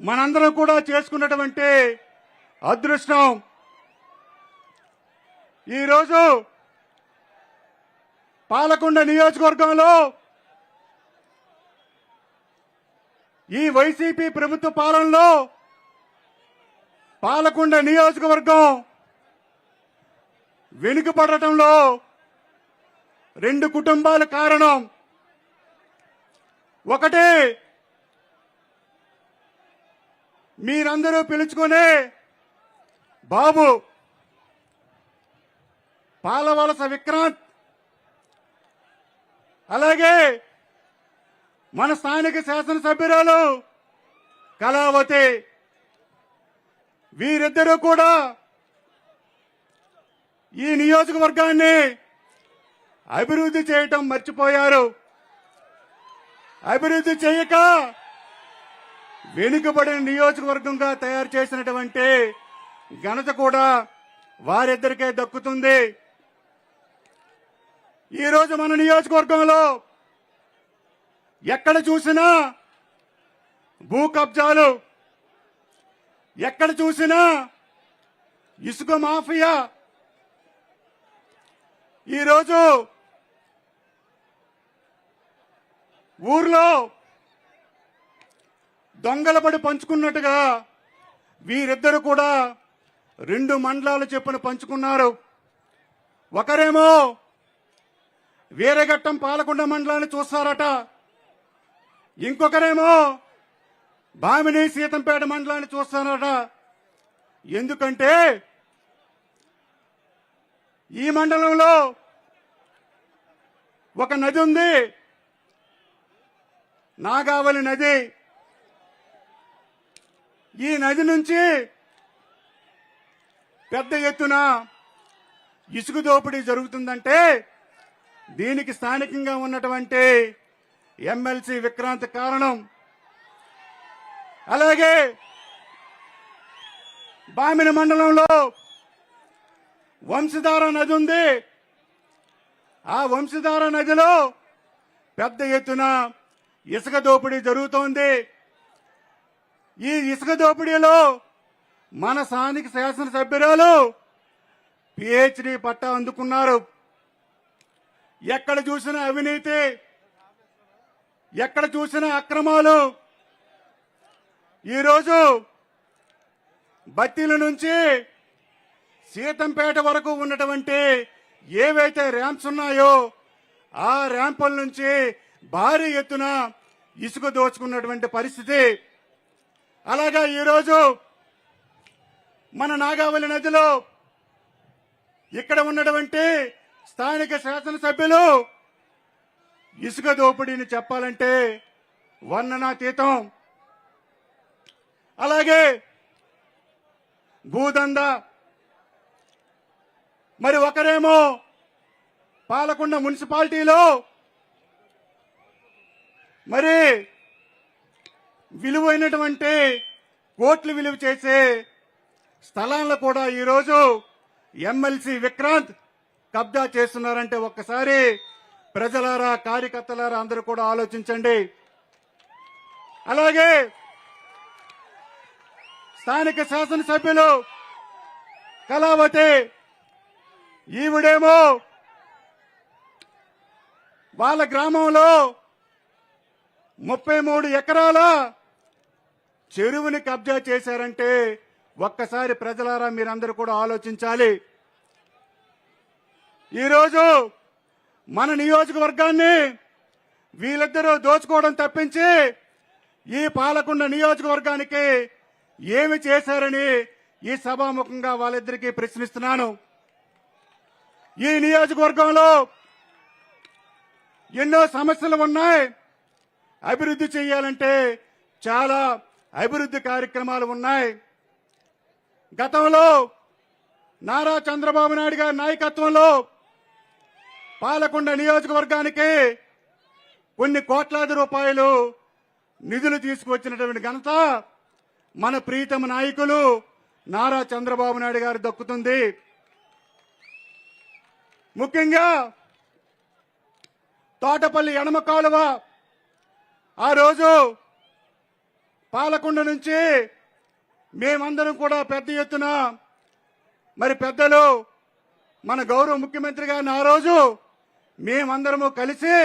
మనందరం కూడా చేసుకున్నటువంటి అదృష్టం. ఈరోజు పాలకొండ నియోజకవర్గంలో ఈ వైసీపీ ప్రభుత్వ పాలనలో పాలకొండ నియోజకవర్గం వెనుకబడటంలో రెండు కుటుంబాల కారణం. ఒకటి, మీరందరూ పిలుచుకునే బాబు పాలవలస విక్రాంత్, అలాగే మన స్థానిక శాసనసభ్యురాలు కళావతి, వీరిద్దరూ కూడా ఈ నియోజకవర్గాన్ని అభివృద్ధి చేయటం మర్చిపోయారు. అభివృద్ధి చేయక వెనుకబడిన నియోజకవర్గంగా తయారు చేసినటువంటి ఘనత కూడా వారిద్దరికే దక్కుతుంది. ఈరోజు మన నియోజకవర్గంలో ఎక్కడ చూసినా భూ కబ్జాలు, ఎక్కడ చూసినా ఇసుక మాఫియా. ఈరోజు ఊర్లో దొంగలబడి పంచుకున్నట్టుగా వీరిద్దరు కూడా రెండు మండలాలు చెప్పున పంచుకున్నారు. ఒకరేమో వీరఘట్టం పాలకొండ మండలాన్ని చూస్తారట, ఇంకొకరేమో భామిని సీతంపేట మండలాన్ని చూస్తారట. ఎందుకంటే ఈ మండలంలో ఒక నది ఉంది, నాగావళి నది. ఈ నది నుంచి పెద్ద ఎత్తున ఇసుక దోపిడీ జరుగుతుందంటే దీనికి స్థానికంగా ఉన్నటువంటి ఎమ్మెల్సీ విక్రాంత్ కారణం. అలాగే బామిని మండలంలో వంశధార నది ఉంది. ఆ వంశధార నదిలో పెద్ద ఎత్తున ఇసుక దోపిడీ జరుగుతోంది. ఈ ఇసుక దోపిడీలో మన స్థానిక శాసనసభ్యురాలు పిహెచ్డి పట్టా అందుకున్నారు. ఎక్కడ చూసినా అవినీతి, ఎక్కడ చూసినా అక్రమాలు. ఈరోజు బత్తీల నుంచి సీతంపేట వరకు ఉన్నటువంటి ఏవైతే ర్యాంప్స్ ఉన్నాయో ఆ ర్యాంపుల నుంచి భారీ ఎత్తున ఇసుక దోచుకున్నటువంటి పరిస్థితి. అలాగా ఈరోజు మన నాగావళి నదిలో ఇక్కడ ఉన్నటువంటి స్థానిక శాసనసభ్యులు ఇసుక దోపిడీని చెప్పాలంటే వర్ణనాతీతం. అలాగే భూదందా. మరి ఒకరేమో పాలకొండ మున్సిపాలిటీలో మరి విలువైనటువంటి కోట్లు విలువ చేసే స్థలాలను కూడా ఈరోజు ఎమ్మెల్సీ విక్రాంత్ కబ్జా చేస్తున్నారంటే ఒక్కసారి ప్రజలారా, కార్యకర్తలారా అందరూ కూడా ఆలోచించండి. అలాగే స్థానిక శాసనసభ్యులు కళావతి, ఈవిడేమో వాళ్ళ గ్రామంలో 33 ఎకరాల చెరువుని కబ్జా చేశారంటే ఒక్కసారి ప్రజలారా మీరందరూ కూడా ఆలోచించాలి. ఈరోజు మన నియోజకవర్గాన్ని వీళ్ళిద్దరూ దోచుకోవడం తప్పించి ఈ పాలకొండ నియోజకవర్గానికి ఏమి చేశారని ఈ సభాముఖంగా వాళ్ళిద్దరికీ ప్రశ్నిస్తున్నాను. ఈ నియోజకవర్గంలో ఎన్నో సమస్యలు ఉన్నాయి. అభివృద్ధి చేయాలంటే చాలా అభివృద్ధి కార్యక్రమాలు ఉన్నాయి. గతంలో నారా చంద్రబాబు నాయుడు గారి నాయకత్వంలో పాలకొండ నియోజకవర్గానికి కొన్ని కోట్లాది రూపాయలు నిధులు తీసుకువచ్చినటువంటి ఘనత మన ప్రీతమ నాయకులు నారా చంద్రబాబు నాయుడు గారు దక్కుతుంది. ముఖ్యంగా తోటపల్లి ఎడమ కాలువ ఆ రోజు పాలకొండ నుంచి మేమందరం కూడా పెద్ద ఎత్తున మరి పెద్దలు మన గౌరవ ముఖ్యమంత్రి గారిని ఆ రోజు మేమందరము కలిసి